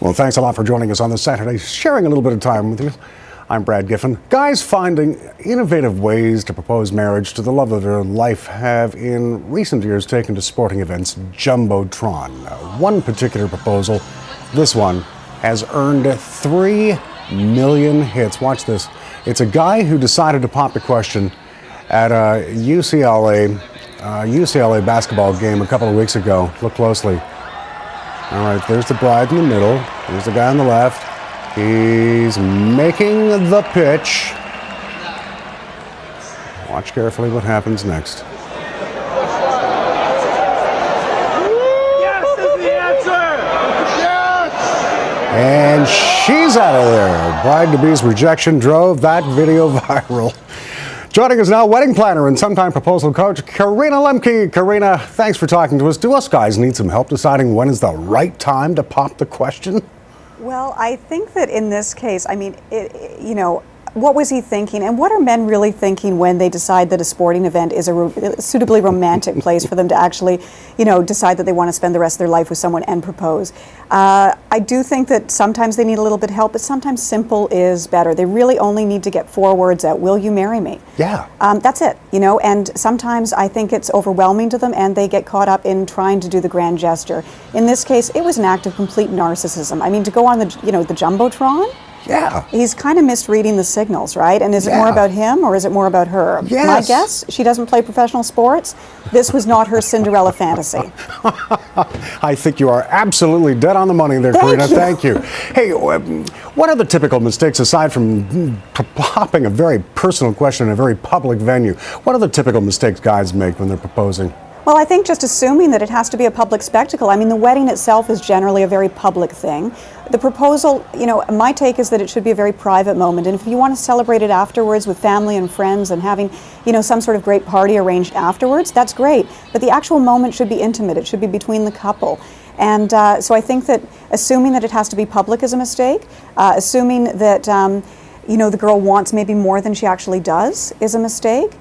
Well, thanks a lot for joining us on this Saturday, sharing a little bit of time with you. I'm Brad Giffen. Guys finding innovative ways to propose marriage to the love of their life have in recent years taken to sporting events Jumbotron. One particular proposal, this one, has earned 3 million hits. Watch this. It's a guy who decided to pop the question at a UCLA basketball game a couple of weeks ago. Look closely. All right, there's the bride in the middle. There's the guy on the left. He's making the pitch. Watch carefully what happens next. Yes is the answer! Yes! And she's out of there. Bride-to-be's rejection drove that video viral. Joining us now, wedding planner and sometime proposal coach, Karina Lemke. Karina, thanks for talking to us. Do us guys need some help deciding when is the right time to pop the question? Well, I think that in this case, what was he thinking, and what are men really thinking when they decide that a sporting event is a suitably romantic place for them to actually, decide that they want to spend the rest of their life with someone and propose? I do think that sometimes they need a little bit of help, but sometimes simple is better. They really only need to get 4 words out. Will you marry me? Yeah. That's it, and sometimes I think it's overwhelming to them and they get caught up in trying to do the grand gesture. In this case, it was an act of complete narcissism. I mean, to go on the Jumbotron? Yeah. He's kind of misreading the signals, right? And is it more about him or is it more about her? Yes. My guess, she doesn't play professional sports. This was not her Cinderella fantasy. I think you are absolutely dead on the money there, Karina. Thank you. Hey, what are the typical mistakes, aside from popping a very personal question in a very public venue? What are the typical mistakes guys make when they're proposing? Well, I think just assuming that it has to be a public spectacle. I mean, the wedding itself is generally a very public thing. The proposal, my take is that it should be a very private moment. And if you want to celebrate it afterwards with family and friends and having, some sort of great party arranged afterwards, that's great. But the actual moment should be intimate. It should be between the couple. And so I think that assuming that it has to be public is a mistake. Assuming that, the girl wants maybe more than she actually does is a mistake.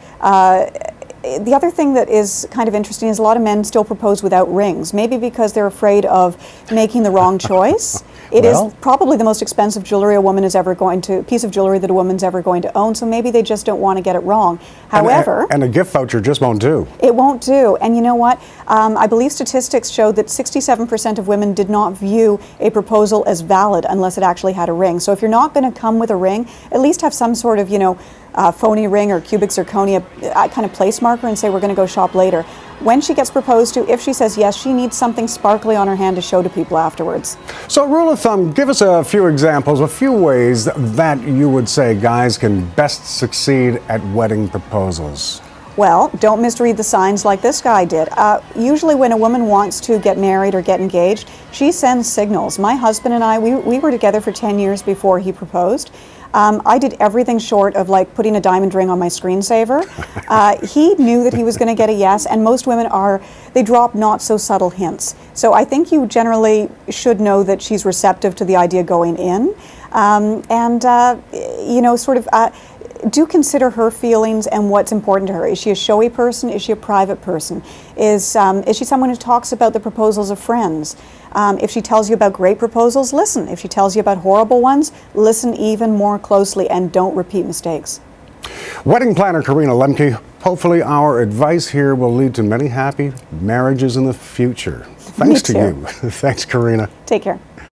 The other thing that is kind of interesting is a lot of men still propose without rings, maybe because they're afraid of making the wrong choice. It is probably the most expensive piece of jewelry that a woman's ever going to own, so maybe they just don't want to get it wrong. However... And a gift voucher just won't do. It won't do. And you know what? I believe statistics showed that 67% of women did not view a proposal as valid unless it actually had a ring. So if you're not going to come with a ring, at least have some sort of, phony ring or cubic zirconia kind of place marker and say we're going to go shop later. When she gets proposed to, if she says yes, she needs something sparkly on her hand to show to people afterwards. So, rule of thumb, give us a few examples, a few ways that you would say guys can best succeed at wedding proposals. Well, don't misread the signs like this guy did. Usually when a woman wants to get married or get engaged, she sends signals. My husband and I, we were together for 10 years before he proposed. I did everything short of putting a diamond ring on my screensaver. He knew that he was going to get a yes, and most women they drop not so subtle hints. So I think you generally should know that she's receptive to the idea going in. Do consider her feelings and what's important to her. Is she a showy person? Is she a private person? Is she someone who talks about the proposals of friends? If she tells you about great proposals, listen. If she tells you about horrible ones, listen even more closely and don't repeat mistakes. Wedding planner Karina Lemke, hopefully our advice here will lead to many happy marriages in the future. Thanks to you. Thanks, Karina. Take care.